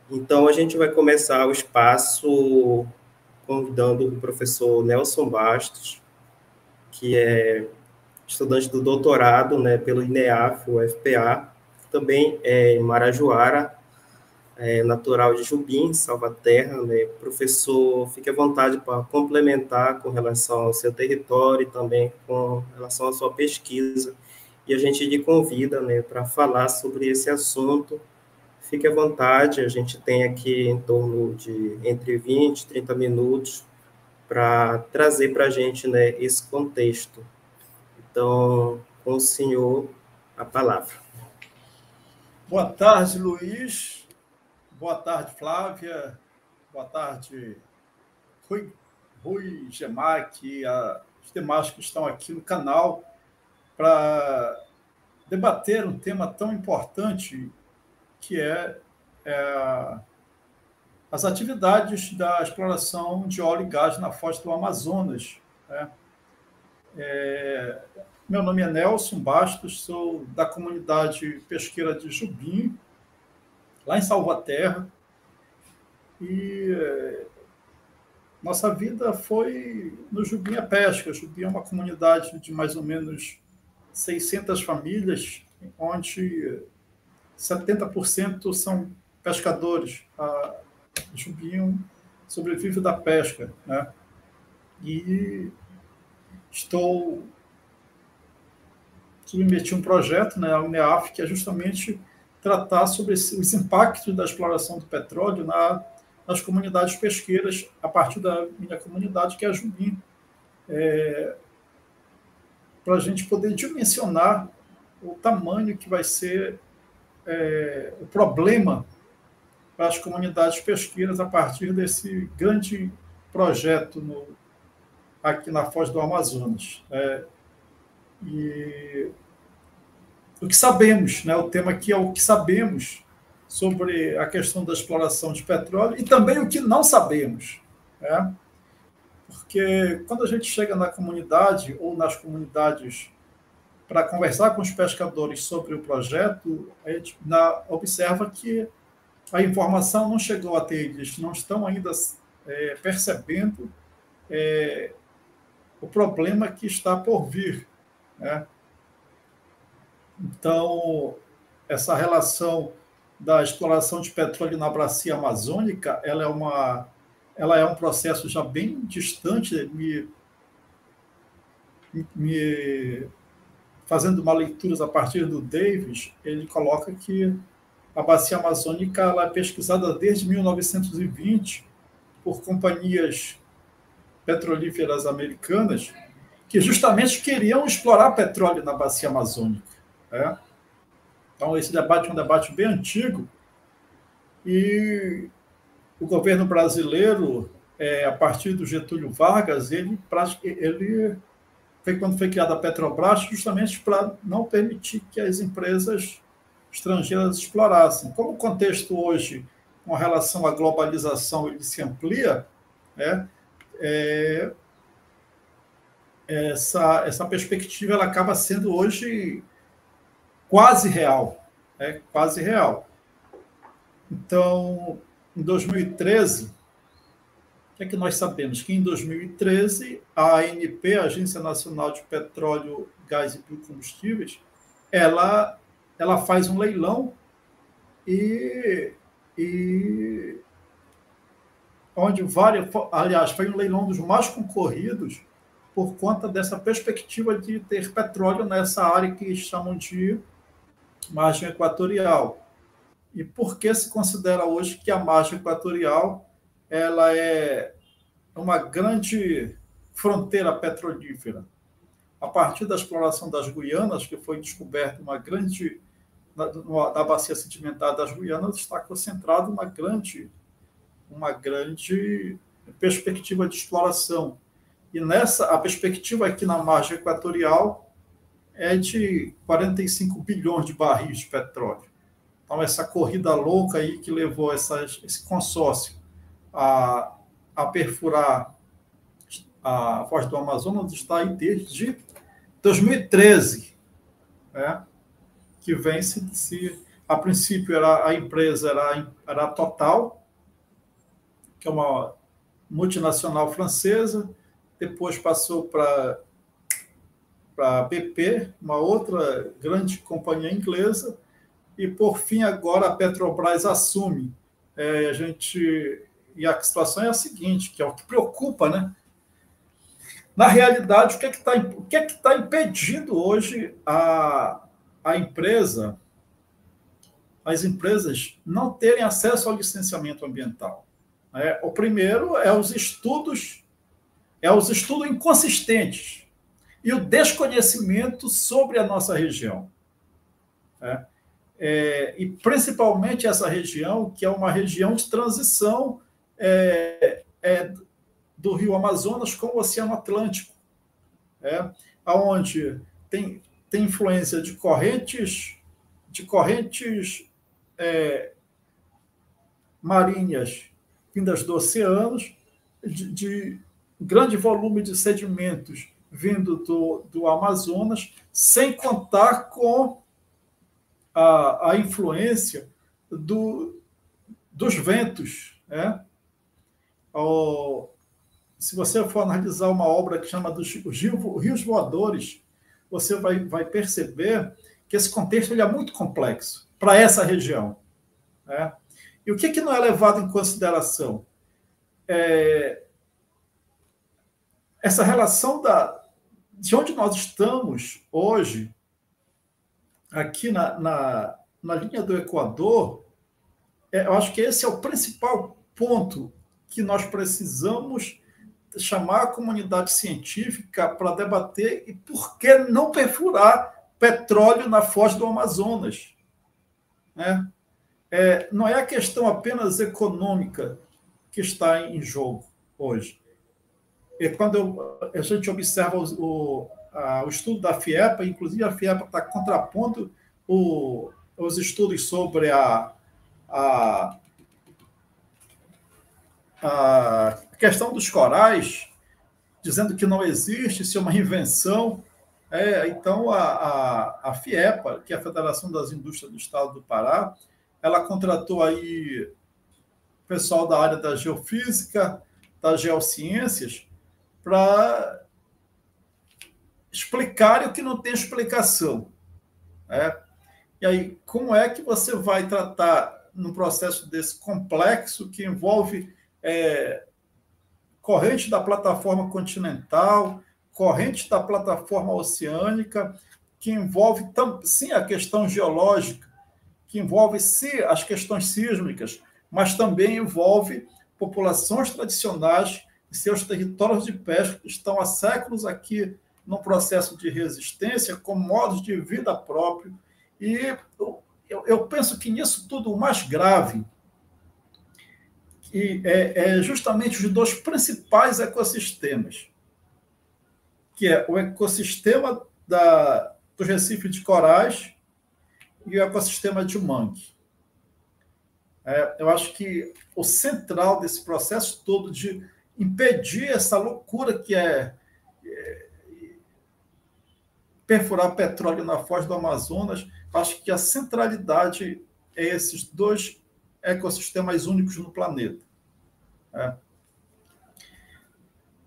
Então, a gente vai começar o espaço convidando o professor Nelson Bastos, que é estudante do doutorado, né, pelo INEAF, UFPA, também é em Marajoara, natural de Jubim, Salvaterra, né, professor, fique à vontade para complementar com relação ao seu território e também com relação à sua pesquisa, e a gente lhe convida, né, para falar sobre esse assunto. Fique à vontade, a gente tem aqui em torno de entre 20 e 30 minutos para trazer para a gente, né, esse contexto. Então, com o senhor, a palavra. Boa tarde, Luiz. Boa tarde, Flávia. Boa tarde, Rui Gemac e os demais que estão aqui no canal para debater um tema tão importante que é as atividades da exploração de óleo e gás na foz do Amazonas, né? Meu nome é Nelson Bastos, sou da comunidade pesqueira de Jubim, lá em Salvaterra, e nossa vida foi no Jubim a Pesca. Jubim é uma comunidade de mais ou menos 600 famílias, onde 70% são pescadores. A Jubim sobrevive da pesca, né? E estou submeti um projeto, né, a UNEAF, que é justamente tratar sobre os impactos da exploração do petróleo nas comunidades pesqueiras, a partir da minha comunidade, que é a Jubim, para a gente poder dimensionar o tamanho que vai ser o problema para as comunidades pesqueiras a partir desse grande projeto aqui na Foz do Amazonas. E o que sabemos, né? O tema aqui é o que sabemos sobre a questão da exploração de petróleo e também o que não sabemos, né? Porque quando a gente chega na comunidade ou nas comunidades para conversar com os pescadores sobre o projeto, a gente observa que a informação não chegou até eles, não estão ainda percebendo o problema que está por vir, né? Então, essa relação da exploração de petróleo na bacia amazônica, ela é um processo já bem distante, me fazendo uma leitura a partir do Davis, ele coloca que a bacia amazônica ela é pesquisada desde 1920 por companhias petrolíferas americanas que justamente queriam explorar petróleo na bacia amazônica, né? Então, esse debate é um debate bem antigo e o governo brasileiro, a partir do Getúlio Vargas, ele foi quando foi criada a Petrobras, justamente para não permitir que as empresas estrangeiras explorassem. Como o contexto hoje, com relação à globalização, ele se amplia, né? Essa perspectiva ela acaba sendo hoje quase real, né? Quase real. Então, em 2013, o que é que nós sabemos? Que em 2013, a ANP, a Agência Nacional de Petróleo, Gás e Biocombustíveis, ela faz um leilão e onde aliás, foi um leilão dos mais concorridos por conta dessa perspectiva de ter petróleo nessa área que chamam de margem equatorial. E por que se considera hoje que a margem equatorial ela é uma grande fronteira petrolífera? A partir da exploração das Guianas, que foi descoberta uma grande... Na bacia sedimentar das Guianas está concentrada uma grande perspectiva de exploração. E a perspectiva aqui na margem equatorial é de 45 bilhões de barris de petróleo. Então, essa corrida louca aí que levou esse consórcio a perfurar a Foz do Amazonas está aí desde 2013, né? Que vem se A princípio, a empresa era a Total, que é uma multinacional francesa, depois passou para a BP, uma outra grande companhia inglesa, e, por fim, agora a Petrobras assume. E a situação é a seguinte, que é o que preocupa, né? Na realidade, o que é que tá impedindo hoje a empresa, as empresas não terem acesso ao licenciamento ambiental? O primeiro é os estudos inconsistentes e o desconhecimento sobre a nossa região. E principalmente essa região, que é uma região de transição do Rio Amazonas com o Oceano Atlântico, onde tem influência de correntes marinhas vindas do oceano, de grande volume de sedimentos vindo do Amazonas, sem contar com a influência dos ventos. Se você for analisar uma obra que chama dos Rios Voadores, você vai perceber que esse contexto ele é muito complexo para essa região. E o que não é levado em consideração? Essa relação de onde nós estamos hoje, aqui na linha do Equador, eu acho que esse é o principal ponto que nós precisamos chamar a comunidade científica para debater e por que não perfurar petróleo na foz do Amazonas. Não é a questão apenas econômica que está em jogo hoje. E quando a gente observa o estudo da FIEPA, inclusive a FIEPA está contrapondo os estudos sobre a questão dos corais, dizendo que não existe, isso é uma invenção. Então, a FIEPA, que é a Federação das Indústrias do Estado do Pará, ela contratou aí pessoal da área da geofísica, das geociências, para explicarem o que não tem explicação. E aí, como é que você vai tratar num processo desse complexo que envolve corrente da plataforma continental, corrente da plataforma oceânica, que envolve, sim, a questão geológica, que envolve, sim, as questões sísmicas, mas também envolve populações tradicionais e seus territórios de pesca que estão há séculos aqui num processo de resistência, com modos de vida próprio. E eu penso que nisso tudo o mais grave é justamente os dois principais ecossistemas, que é o ecossistema do Recife de Corais e o ecossistema de mangue. Eu acho que o central desse processo todo de impedir essa loucura que é perfurar petróleo na foz do Amazonas, acho que a centralidade é esses dois ecossistemas únicos no planeta.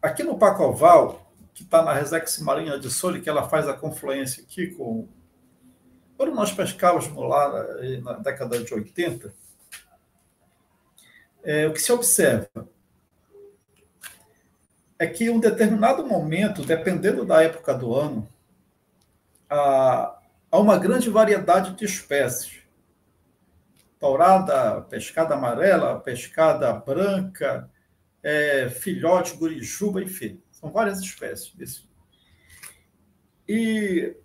Aqui no Pacoval, que está na Resex Marinha de Sole, que ela faz a confluência aqui com... Quando nós pescávamos lá na década de 80, o que se observa é que em um determinado momento, dependendo da época do ano, há uma grande variedade de espécies. Taurada, pescada amarela, pescada branca, filhote, gurijuba, enfim. São várias espécies. E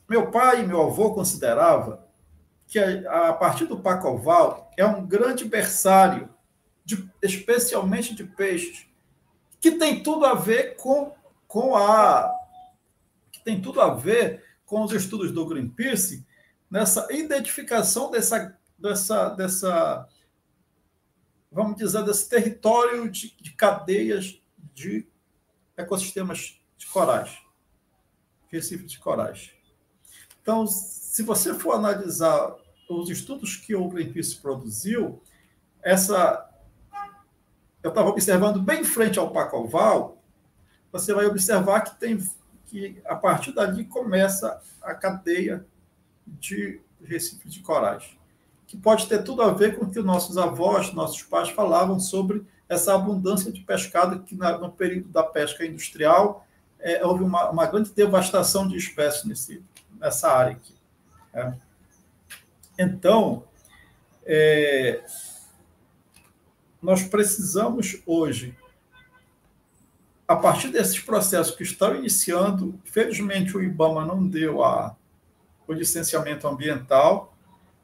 meu pai e meu avô consideravam que, a partir do Pacoval, é um grande berçário, especialmente de peixes, que tem tudo a ver tem tudo a ver com os estudos do Greenpeace nessa identificação dessa vamos dizer, desse território de cadeias de ecossistemas de corais, Recife de Corais. Então, se você for analisar os estudos que o Greenpeace produziu, eu estava observando bem em frente ao Pacoval, você vai observar que a partir dali começa a cadeia de recifes de corais, que pode ter tudo a ver com o que nossos avós, nossos pais falavam sobre essa abundância de pescado que no período da pesca industrial houve uma grande devastação de espécies nessa área aqui. Então, nós precisamos hoje, a partir desses processos que estão iniciando, felizmente o IBAMA não deu o licenciamento ambiental.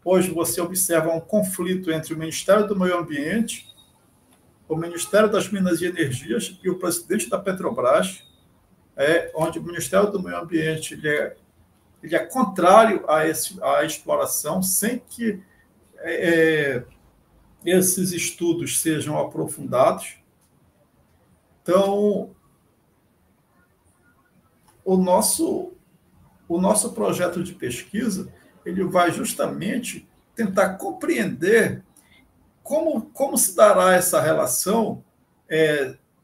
Hoje você observa um conflito entre o Ministério do Meio Ambiente, o Ministério das Minas e Energias e o presidente da Petrobras, onde o Ministério do Meio Ambiente ele é contrário à exploração, sem que esses estudos sejam aprofundados. Então, o nosso projeto de pesquisa ele vai justamente tentar compreender como se dará essa relação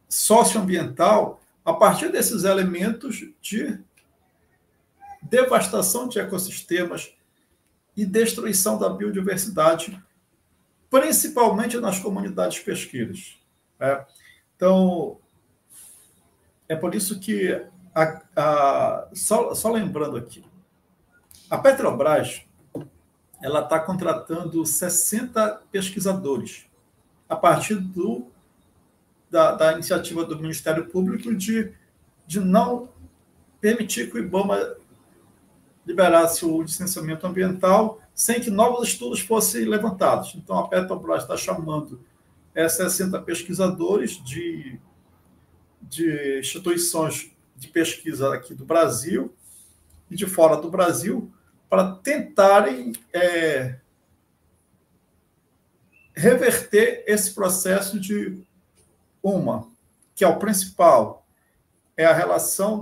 socioambiental a partir desses elementos de devastação de ecossistemas e destruição da biodiversidade, principalmente nas comunidades pesqueiras. Então, é por isso que, só lembrando aqui, a Petrobras ela está contratando 60 pesquisadores a partir da iniciativa do Ministério Público de não permitir que o IBAMA liberasse o licenciamento ambiental sem que novos estudos fossem levantados. Então, a Petrobras está chamando 60 pesquisadores de instituições de pesquisa aqui do Brasil e de fora do Brasil para tentarem reverter esse processo que é o principal, é a relação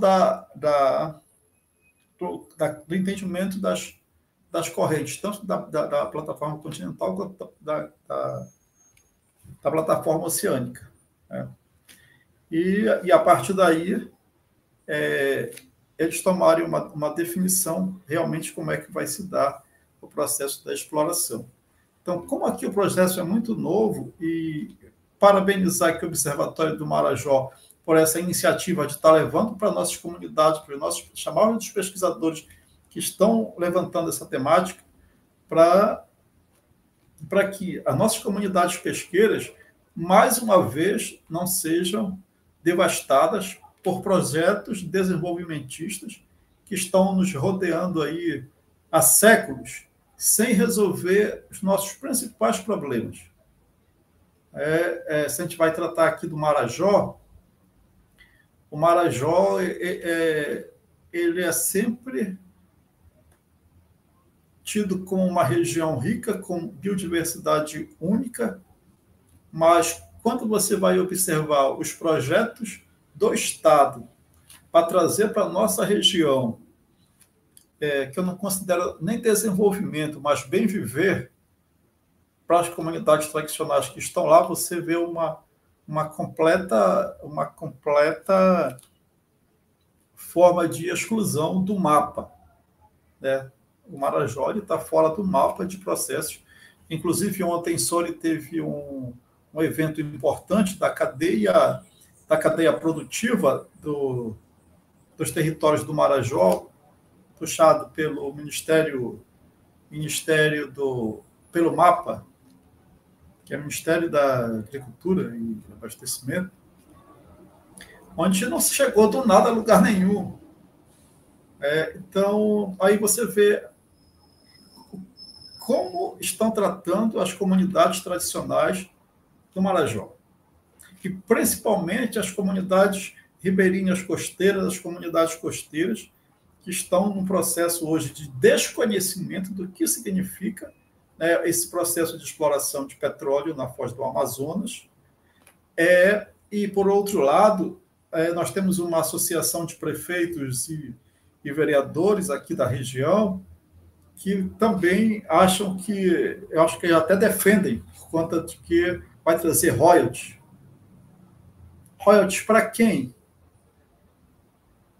do entendimento das correntes, tanto da plataforma continental quanto da plataforma oceânica. E a partir daí, eles tomarem uma definição realmente como é que vai se dar o processo da exploração. Então, como aqui o processo é muito novo, e parabenizar aqui o Observatório do Marajó por essa iniciativa de estar levando para nossas comunidades, chamar os pesquisadores que estão levantando essa temática, para que as nossas comunidades pesqueiras, mais uma vez, não sejam devastadas por projetos desenvolvimentistas que estão nos rodeando aí há séculos, sem resolver os nossos principais problemas. Se a gente vai tratar aqui do Marajó, o Marajó ele é sempre tido como uma região rica, com biodiversidade única, mas quando você vai observar os projetos do Estado para trazer para a nossa região, que eu não considero nem desenvolvimento, mas bem viver, para as comunidades tradicionais que estão lá, você vê uma completa forma de exclusão do mapa. O Marajó está fora do mapa de processos. Inclusive, ontem em Soure teve um evento importante da cadeia produtiva dos territórios do Marajó, puxado pelo pelo MAPA, que é o Ministério da Agricultura e Abastecimento, onde não se chegou do nada a lugar nenhum. Então, aí você vê como estão tratando as comunidades tradicionais do Marajó. E principalmente as comunidades ribeirinhas costeiras, as comunidades costeiras, que estão num processo hoje de desconhecimento do que significa esse processo de exploração de petróleo na foz do Amazonas. E, por outro lado, nós temos uma associação de prefeitos e e vereadores aqui da região que também acham que, eu acho que até defendem, por conta de que vai trazer royalties. Royalties para quem?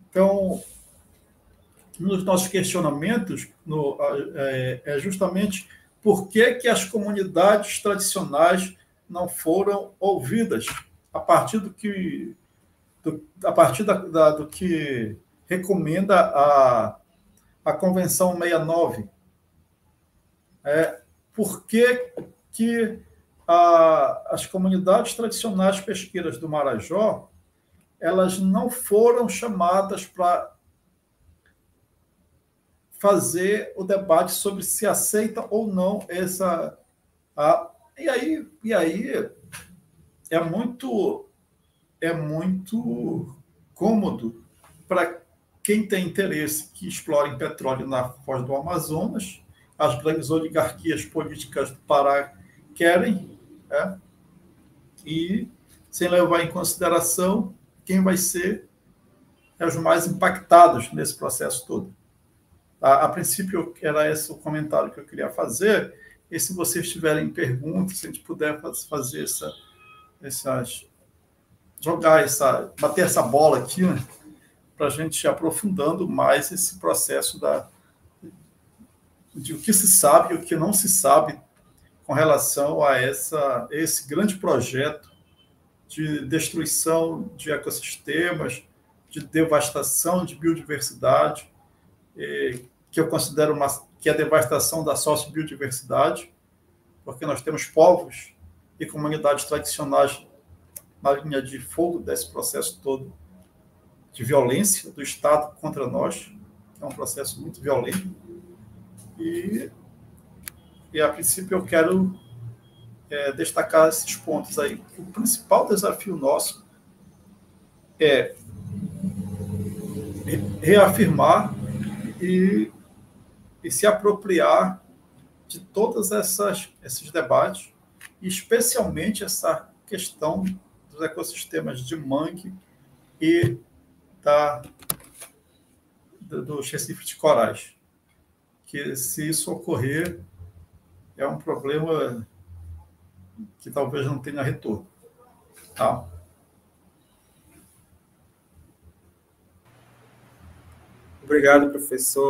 Então, um dos nossos questionamentos é justamente por que as comunidades tradicionais não foram ouvidas a partir do que, do que recomenda a Convenção 69. Por que as comunidades tradicionais pesqueiras do Marajó elas não foram chamadas para fazer o debate sobre se aceita ou não essa... E aí é muito cômodo para quem tem interesse que explore petróleo na Foz do Amazonas. As grandes oligarquias políticas do Pará querem, e sem levar em consideração quem vai ser os mais impactados nesse processo todo. A princípio, era esse o comentário que eu queria fazer, e se vocês tiverem perguntas, se a gente puder fazer bater essa bola aqui, né, para a gente ir aprofundando mais esse processo de o que se sabe e o que não se sabe com relação a esse grande projeto de destruição de ecossistemas, de devastação de biodiversidade, que eu considero que é a devastação da sociobiodiversidade, porque nós temos povos e comunidades tradicionais na linha de fogo desse processo todo de violência do Estado contra nós, que é um processo muito violento. E a princípio, eu quero destacar esses pontos aí. O principal desafio nosso é reafirmar e se apropriar de todos esses debates, e especialmente essa questão dos ecossistemas de mangue e dos recifes de corais. Que, se isso ocorrer, é um problema que talvez não tenha retorno. Tá? Obrigado, professor.